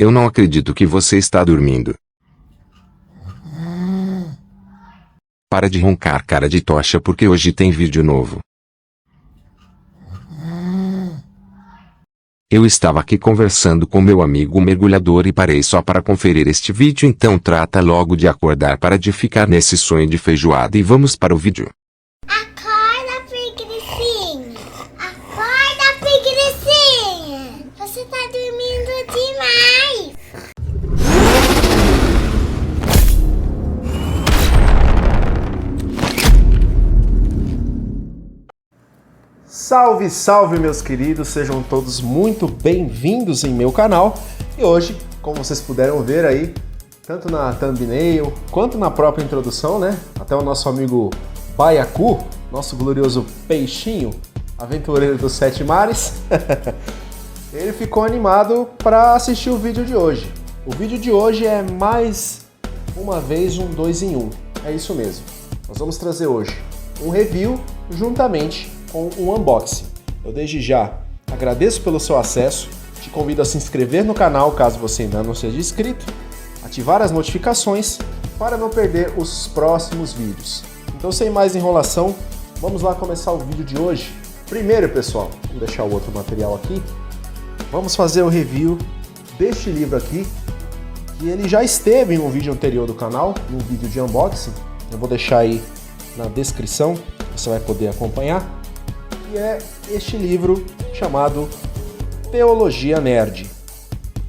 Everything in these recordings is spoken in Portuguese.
Eu não acredito que você está dormindo. Para de roncar, cara de tocha, porque hoje tem vídeo novo. Eu estava aqui conversando com meu amigo mergulhador e parei só para conferir este vídeo, então trata logo de acordar para de ficar nesse sonho de feijoada e vamos para o vídeo. Acorda, preguicinha! Acorda, preguicinha! Você tá dormindo demais! Salve, salve meus queridos, sejam todos muito bem-vindos em meu canal. E hoje, como vocês puderam ver aí, tanto na thumbnail quanto na própria introdução, né? Até o nosso amigo Baiacu, nosso glorioso peixinho, aventureiro dos sete mares, ele ficou animado para assistir o vídeo de hoje. O vídeo de hoje é mais uma vez um 2 em 1, é isso mesmo. Nós vamos trazer hoje um review juntamente com um unboxing. Eu desde já agradeço pelo seu acesso, te convido a se inscrever no canal caso você ainda não seja inscrito, ativar as notificações para não perder os próximos vídeos. Então, sem mais enrolação, vamos lá começar o vídeo de hoje. Primeiro, pessoal, vamos deixar o outro material aqui, vamos fazer o review deste livro aqui, que ele já esteve em um vídeo anterior do canal, em um vídeo de unboxing. Eu vou deixar aí na descrição, você vai poder acompanhar. E é este livro chamado Teologia Nerd.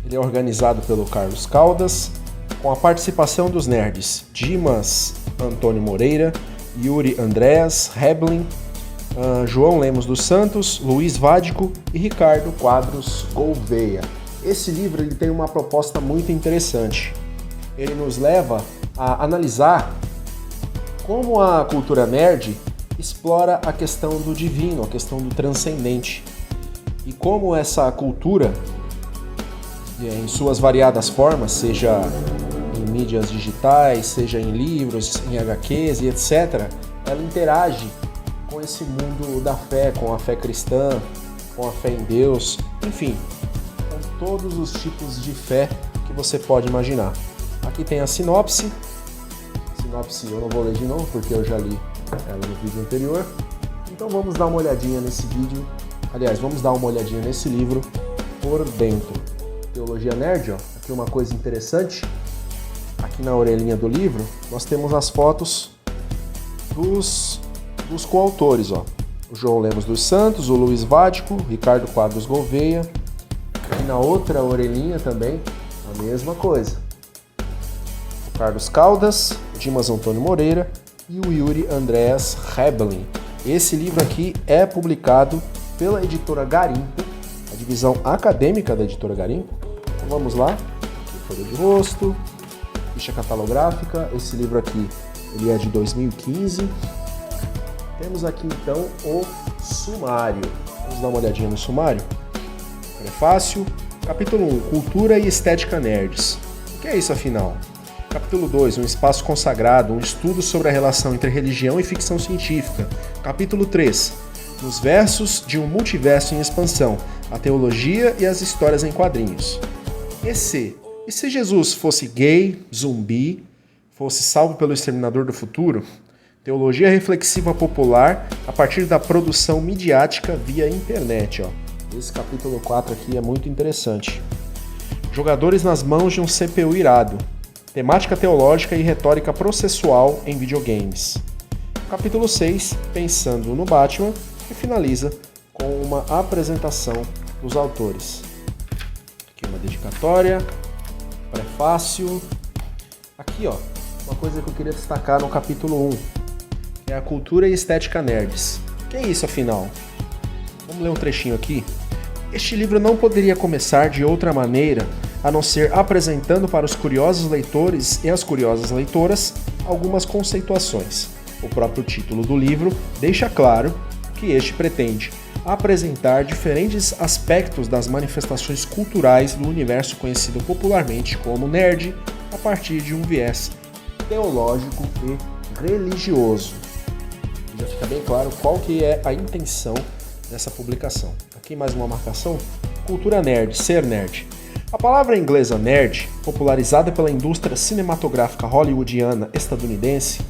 Ele é organizado pelo Carlos Caldas, com a participação dos nerds Dimas Antônio Moreira, Yuri Andreas Heblin, João Lemos dos Santos, Luiz Vádico e Ricardo Quadros Gouveia. Esse livro ele tem uma proposta muito interessante. Ele nos leva a analisar como a cultura nerd explora a questão do divino, a questão do transcendente. E como essa cultura, em suas variadas formas, seja em mídias digitais, seja em livros, em HQs e etc., ela interage com esse mundo da fé, com a fé cristã, com a fé em Deus, enfim, com todos os tipos de fé que você pode imaginar. Aqui tem a sinopse. Sinopse eu não vou ler de novo porque eu já li ela no vídeo anterior. Então vamos dar uma olhadinha nesse vídeo. Aliás, vamos dar uma olhadinha nesse livro por dentro. Teologia Nerd, ó. Aqui uma coisa interessante. Aqui na orelhinha do livro, nós temos as fotos dos coautores, ó. O João Lemos dos Santos, o Luiz Vádico, o Ricardo Quadros Gouveia. Aqui na outra orelhinha também, a mesma coisa. O Carlos Caldas, o Dimas Antônio Moreira e o Yuri Andreas Heblin. Esse livro aqui é publicado pela editora Garimpo, a divisão acadêmica da editora Garimpo. Então vamos lá, aqui folha de rosto, ficha catalográfica. Esse livro aqui ele é de 2015. Temos aqui então o sumário. Vamos dar uma olhadinha no sumário. Prefácio. Capítulo 1, Cultura e Estética Nerds. O que é isso afinal? Capítulo 2, um espaço consagrado, um estudo sobre a relação entre religião e ficção científica. Capítulo 3, nos versos de um multiverso em expansão, a teologia e as histórias em quadrinhos. E se Jesus fosse gay, zumbi, fosse salvo pelo exterminador do futuro? Teologia reflexiva popular a partir da produção midiática via internet. Ó. Esse capítulo 4 aqui é muito interessante. Jogadores nas mãos de um CPU irado. Temática teológica e retórica processual em videogames. Capítulo 6, Pensando no Batman, que finaliza com uma apresentação dos autores. Aqui uma dedicatória, prefácio. Aqui, ó, uma coisa que eu queria destacar no capítulo 1, que é a cultura e estética nerds. O que é isso, afinal? Vamos ler um trechinho aqui. Este livro não poderia começar de outra maneira a não ser apresentando para os curiosos leitores e as curiosas leitoras algumas conceituações. O próprio título do livro deixa claro que este pretende apresentar diferentes aspectos das manifestações culturais do universo conhecido popularmente como nerd, a partir de um viés teológico e religioso. Já fica bem claro qual que é a intenção dessa publicação. Aqui mais uma marcação. Cultura nerd, ser nerd. A palavra inglesa nerd, popularizada pela indústria cinematográfica hollywoodiana estadunidense,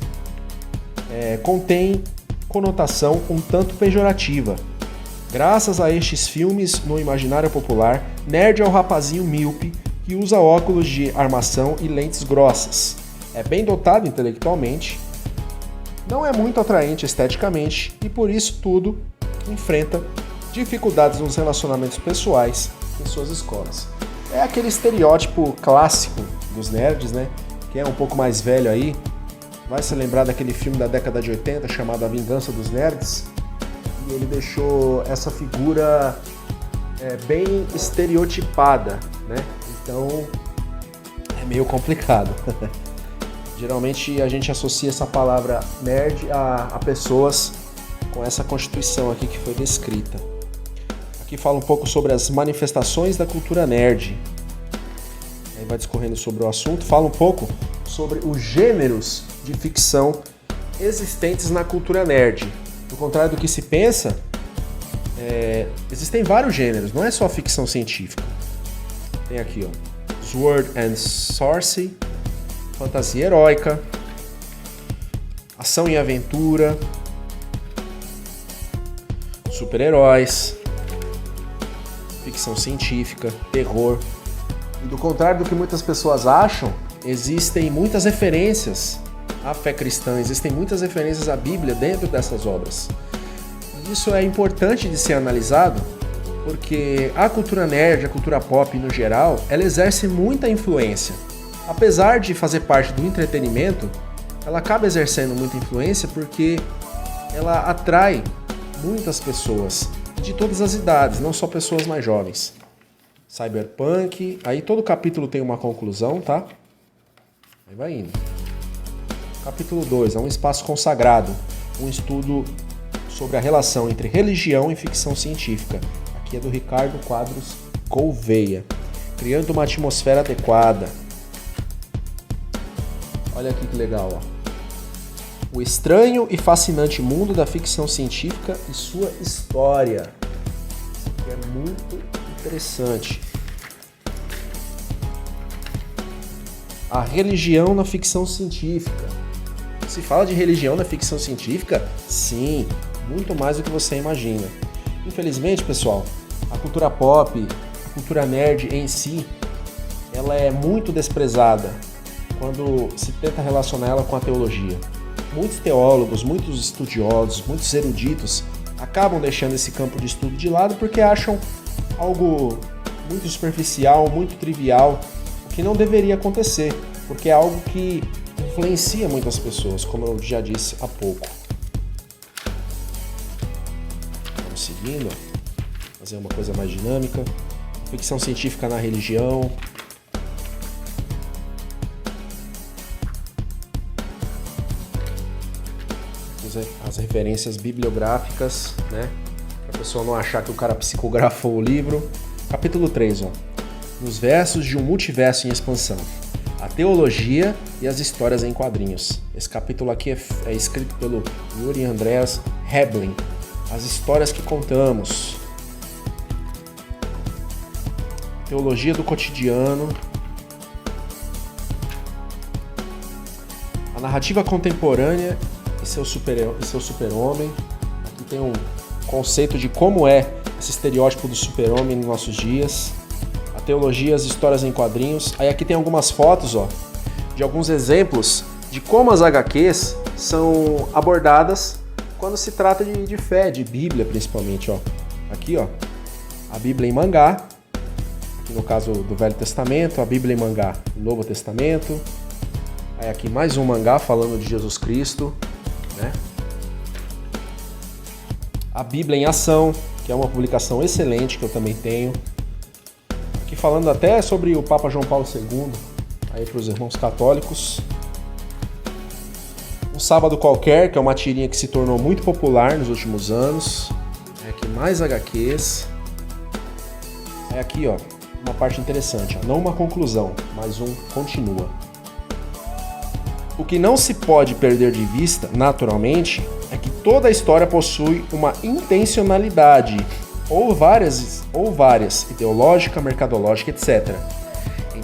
contém conotação um tanto pejorativa. Graças a estes filmes no imaginário popular, nerd é o rapazinho míope que usa óculos de armação e lentes grossas. É bem dotado intelectualmente, não é muito atraente esteticamente e por isso tudo enfrenta dificuldades nos relacionamentos pessoais em suas escolas. É aquele estereótipo clássico dos nerds, né? Quem é um pouco mais velho aí vai se lembrar daquele filme da década de 80 chamado A Vingança dos Nerds. E ele deixou essa figura bem estereotipada, né? Então é meio complicado. Geralmente a gente associa essa palavra nerd a pessoas com essa constituição aqui que foi descrita. Aqui fala um pouco sobre as manifestações da cultura nerd. Aí vai discorrendo sobre o assunto, fala um pouco sobre os gêneros de ficção existentes na cultura nerd. Ao contrário do que se pensa, existem vários gêneros, não é só ficção científica. Tem aqui, ó, Sword and Sorcery, fantasia heróica, ação e aventura, super-heróis, ficção científica, terror. E do contrário do que muitas pessoas acham, existem muitas referências à fé cristã, existem muitas referências à Bíblia dentro dessas obras. E isso é importante de ser analisado, porque a cultura nerd, a cultura pop no geral, ela exerce muita influência. Apesar de fazer parte do entretenimento, ela acaba exercendo muita influência porque ela atrai muitas pessoas de todas as idades, não só pessoas mais jovens. Cyberpunk, aí todo capítulo tem uma conclusão, tá? Aí vai indo. Capítulo 2, é um espaço consagrado, um estudo sobre a relação entre religião e ficção científica. Aqui é do Ricardo Quadros Gouveia. Criando uma atmosfera adequada. Olha aqui que legal, ó. O estranho e fascinante mundo da ficção científica e sua história. Isso aqui é muito interessante. A religião na ficção científica. Se fala de religião na ficção científica? Sim, muito mais do que você imagina. Infelizmente, pessoal, a cultura pop, a cultura nerd em si, ela é muito desprezada quando se tenta relacionar ela com a teologia. Muitos teólogos, muitos estudiosos, muitos eruditos acabam deixando esse campo de estudo de lado porque acham algo muito superficial, muito trivial, o que não deveria acontecer, porque é algo que influencia muitas pessoas, como eu já disse há pouco. Vamos seguindo, fazer uma coisa mais dinâmica. Ficção científica na religião. As referências bibliográficas, né? Para a pessoa não achar que o cara psicografou o livro. Capítulo 3, ó. Nos versos de um multiverso em expansão. A teologia e as histórias em quadrinhos. Esse capítulo aqui é escrito pelo Yuri Andreas Heblin. As histórias que contamos. Teologia do cotidiano. A narrativa contemporânea e seu super-homem. Aqui tem um conceito de como é esse estereótipo do super-homem nos nossos dias. A teologia, as histórias em quadrinhos. Aí aqui tem algumas fotos, ó, de alguns exemplos de como as HQs são abordadas quando se trata de fé, de Bíblia principalmente, ó. Aqui, ó, a Bíblia em mangá, aqui no caso do Velho Testamento, a Bíblia em mangá do Novo Testamento. Aí aqui mais um mangá falando de Jesus Cristo, né? A Bíblia em Ação, que é uma publicação excelente que eu também tenho. Aqui falando até sobre o Papa João Paulo II, aí para os irmãos católicos. Um Sábado Qualquer, que é uma tirinha que se tornou muito popular nos últimos anos. Aqui mais HQs. Aí aqui, ó, uma parte interessante, ó, não uma conclusão, mas um continua. O que não se pode perder de vista, naturalmente, é que toda a história possui uma intencionalidade, ou várias, ideológica, mercadológica, etc.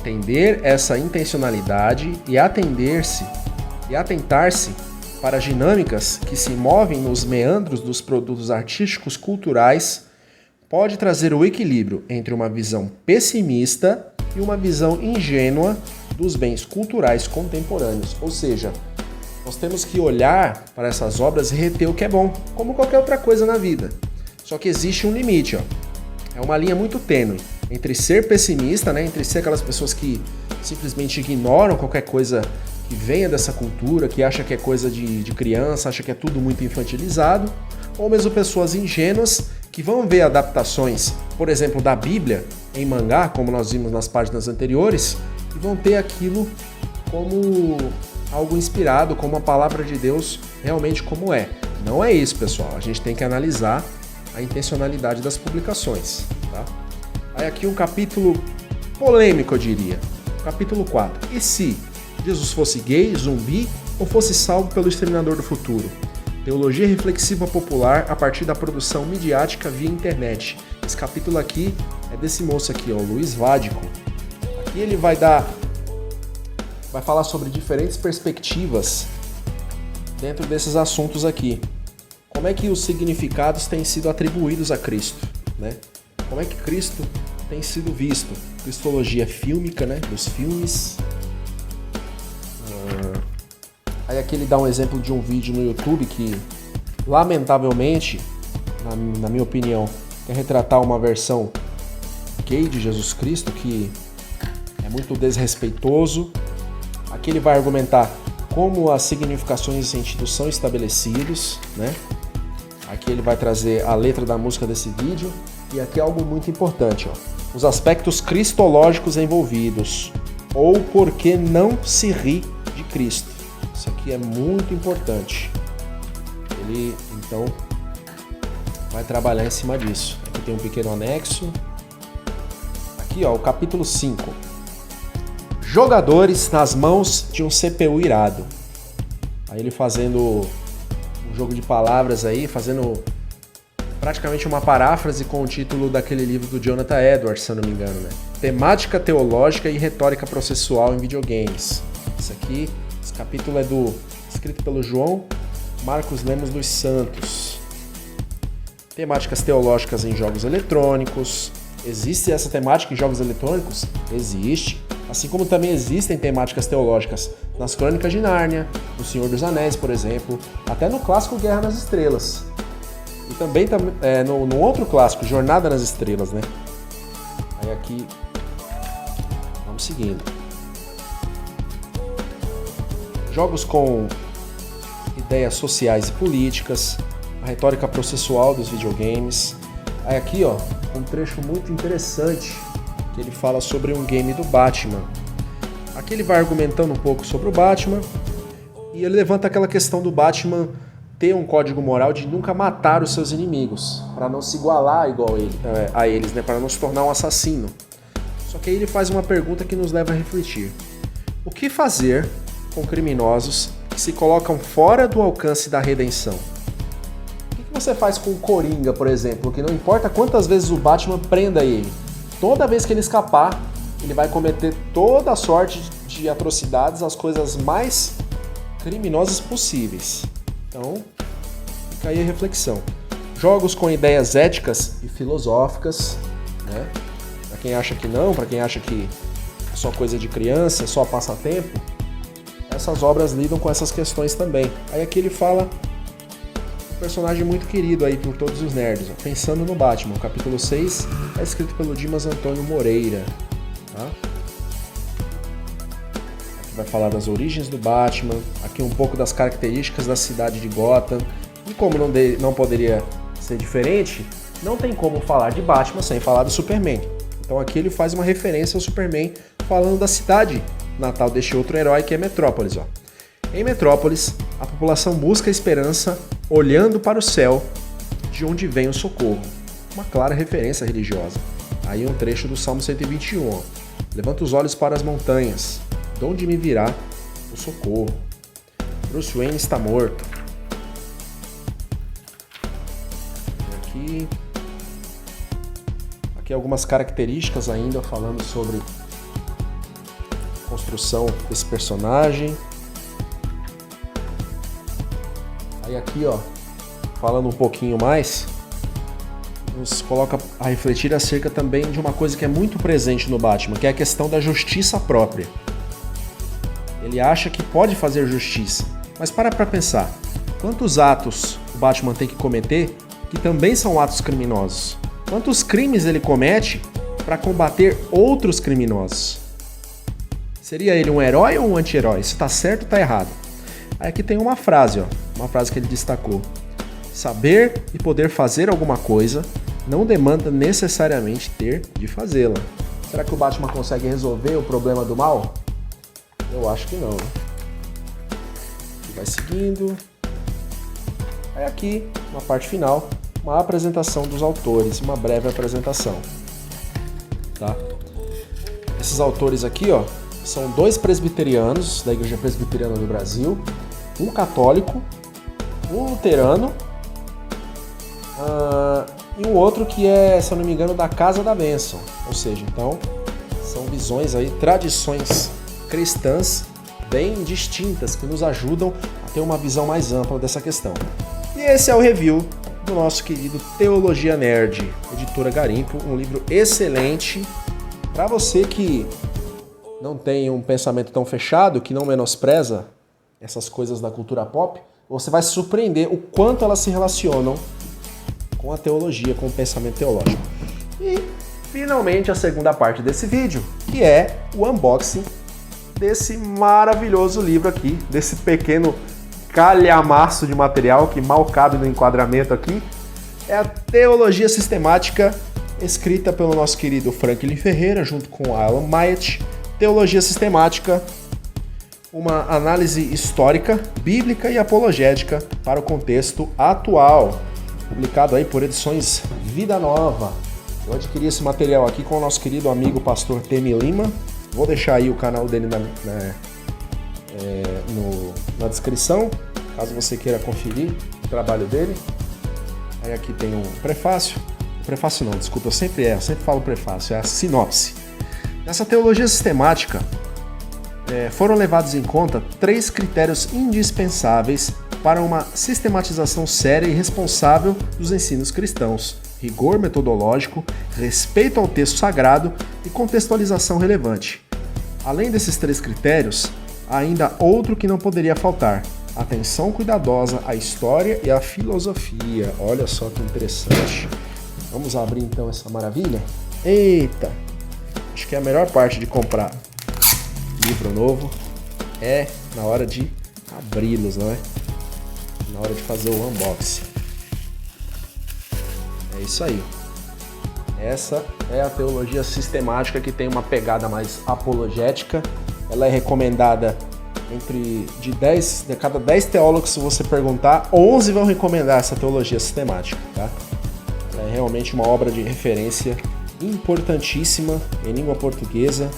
Entender essa intencionalidade e atentar-se para dinâmicas que se movem nos meandros dos produtos artísticos culturais pode trazer o equilíbrio entre uma visão pessimista e uma visão ingênua dos bens culturais contemporâneos. Ou seja, nós temos que olhar para essas obras e reter o que é bom, como qualquer outra coisa na vida. Só que existe um limite, ó. É uma linha muito tênue entre ser pessimista, né, entre ser aquelas pessoas que simplesmente ignoram qualquer coisa que venha dessa cultura, que acha que é coisa de criança, acha que é tudo muito infantilizado, ou mesmo pessoas ingênuas que vão ver adaptações, por exemplo, da Bíblia em mangá, como nós vimos nas páginas anteriores, e vão ter aquilo como algo inspirado, como a palavra de Deus realmente como é. Não é isso, pessoal. A gente tem que analisar a intencionalidade das publicações, tá? Aí aqui um capítulo polêmico, eu diria. Capítulo 4. E se Jesus fosse gay, zumbi ou fosse salvo pelo Exterminador do Futuro? Teologia reflexiva popular a partir da produção midiática via internet. Esse capítulo aqui é desse moço aqui, ó, Luiz Vádico. Aqui ele vai falar sobre diferentes perspectivas dentro desses assuntos aqui. Como é que os significados têm sido atribuídos a Cristo, né? Como é que Cristo tem sido visto? Cristologia fílmica, né? Dos filmes. Aí aqui ele dá um exemplo de um vídeo no YouTube que, lamentavelmente, na minha opinião, quer retratar uma versão gay de Jesus Cristo que é muito desrespeitoso. Aqui ele vai argumentar como as significações e sentidos são estabelecidos, né? Aqui ele vai trazer a letra da música desse vídeo. E aqui é algo muito importante, ó. Os aspectos cristológicos envolvidos, ou por que não se ri de Cristo. Isso aqui é muito importante. Ele, então, vai trabalhar em cima disso. Aqui tem um pequeno anexo. Aqui, ó, o capítulo 5. Jogadores nas mãos de um CPU irado. Aí ele fazendo um jogo de palavras aí, fazendo praticamente uma paráfrase com o título daquele livro do Jonathan Edwards, se eu não me engano, né? Temática teológica e retórica processual em videogames. Esse capítulo é escrito pelo João Marcos Lemos dos Santos. Temáticas teológicas em jogos eletrônicos. Existe essa temática em jogos eletrônicos? Existe. Assim como também existem temáticas teológicas nas Crônicas de Nárnia, no Senhor dos Anéis, por exemplo, até no clássico Guerra nas Estrelas. E também no outro clássico, Jornada nas Estrelas, né? Aí aqui, vamos seguindo. Jogos com ideias sociais e políticas, a retórica processual dos videogames. Aí aqui, ó, um trecho muito interessante que ele fala sobre um game do Batman. Aqui ele vai argumentando um pouco sobre o Batman e ele levanta aquela questão do Batman ter um código moral de nunca matar os seus inimigos, para não se igualar a eles, né? Para não se tornar um assassino. Só que aí ele faz uma pergunta que nos leva a refletir. O que fazer com criminosos que se colocam fora do alcance da redenção? O que você faz com o Coringa, por exemplo, que não importa quantas vezes o Batman prenda ele, toda vez que ele escapar, ele vai cometer toda a sorte de atrocidades, as coisas mais criminosas possíveis. Então, fica aí a reflexão. Jogos com ideias éticas e filosóficas, né? Para quem acha que não, para quem acha que é só coisa de criança, é só passatempo, essas obras lidam com essas questões também. Aí aqui ele fala um personagem muito querido aí por todos os nerds, ó, Pensando no Batman. O capítulo 6 é escrito pelo Dimas Antônio Moreira, tá? Vai falar das origens do Batman, aqui um pouco das características da cidade de Gotham, e como não poderia ser diferente, não tem como falar de Batman sem falar do Superman. Então aqui ele faz uma referência ao Superman falando da cidade natal deste outro herói que é Metrópolis. Ó. Em Metrópolis, a população busca a esperança olhando para o céu, de onde vem o socorro. Uma clara referência religiosa. Aí um trecho do Salmo 121. Ó. Levanta os olhos para as montanhas. De onde me virá o socorro? Bruce Wayne está morto. Aqui algumas características ainda falando sobre construção desse personagem. Aí aqui, ó, falando um pouquinho mais, nos coloca a refletir acerca também de uma coisa que é muito presente no Batman, que é a questão da justiça própria. Ele acha que pode fazer justiça, mas para pensar, quantos atos o Batman tem que cometer que também são atos criminosos? Quantos crimes ele comete para combater outros criminosos? Seria ele um herói ou um anti-herói? Se tá certo ou tá errado? Aí aqui tem uma frase, ó, uma frase que ele destacou. Saber e poder fazer alguma coisa não demanda necessariamente ter de fazê-la. Será que o Batman consegue resolver o problema do mal? Eu acho que não, né? Vai seguindo. Aí aqui, na parte final, uma apresentação dos autores, uma breve apresentação. Tá? Esses autores aqui, ó, são 2 presbiterianos da Igreja Presbiteriana do Brasil, um católico, um luterano e um outro que é, se eu não me engano, da Casa da Bênção. Ou seja, então, são visões aí, tradições cristãs bem distintas que nos ajudam a ter uma visão mais ampla dessa questão. E esse é o review do nosso querido Teologia Nerd, editora Garimpo, um livro excelente para você que não tem um pensamento tão fechado, que não menospreza essas coisas da cultura pop. Você vai se surpreender o quanto elas se relacionam com a teologia, com o pensamento teológico. E finalmente a segunda parte desse vídeo, que é o unboxing desse maravilhoso livro aqui, desse pequeno calhamaço de material que mal cabe no enquadramento aqui. É a Teologia Sistemática, escrita pelo nosso querido Franklin Ferreira, junto com Alan Myatt. Teologia Sistemática, uma análise histórica, bíblica e apologética para o contexto atual, publicado aí por Edições Vida Nova. Eu adquiri esse material aqui com o nosso querido amigo pastor Temi Lima. Vou deixar aí o canal dele na descrição, caso você queira conferir o trabalho dele. Aí aqui tem um prefácio. Prefácio não, desculpa, eu sempre falo prefácio, é a sinopse. Nessa teologia sistemática, foram levados em conta 3 critérios indispensáveis para uma sistematização séria e responsável dos ensinos cristãos: rigor metodológico, respeito ao texto sagrado e contextualização relevante. Além desses 3 critérios, há ainda outro que não poderia faltar: atenção cuidadosa à história e à filosofia. Olha só que interessante. Vamos abrir então essa maravilha? Eita! Acho que a melhor parte de comprar livro novo é na hora de abri-los, não é? Na hora de fazer o unboxing. É isso aí. Essa é a teologia sistemática, que tem uma pegada mais apologética. Ela é recomendada de cada 10 teólogos, se você perguntar, 11 vão recomendar essa teologia sistemática, tá? Ela é realmente uma obra de referência importantíssima em língua portuguesa.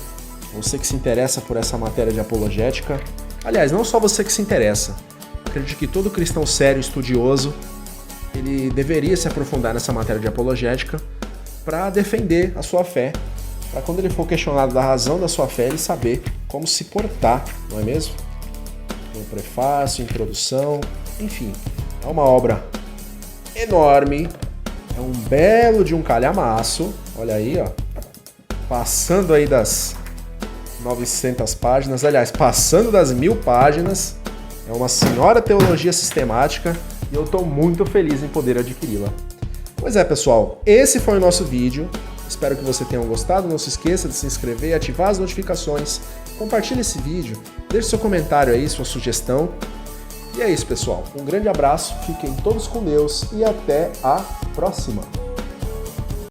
Você que se interessa por essa matéria de apologética, aliás, não só você que se interessa, acredito que todo cristão sério, estudioso, ele deveria se aprofundar nessa matéria de apologética para defender a sua fé, para quando ele for questionado da razão da sua fé, ele saber como se portar, não é mesmo? Um prefácio, introdução, enfim, é uma obra enorme, é um belo de um calhamaço, olha aí, ó, passando aí das 900 páginas, aliás, passando das 1000 páginas, é uma senhora teologia sistemática e eu estou muito feliz em poder adquiri-la. Pois é, pessoal, esse foi o nosso vídeo. Espero que você tenha gostado. Não se esqueça de se inscrever e ativar as notificações. Compartilhe esse vídeo, deixe seu comentário aí, sua sugestão. E é isso, pessoal. Um grande abraço, fiquem todos com Deus e até a próxima!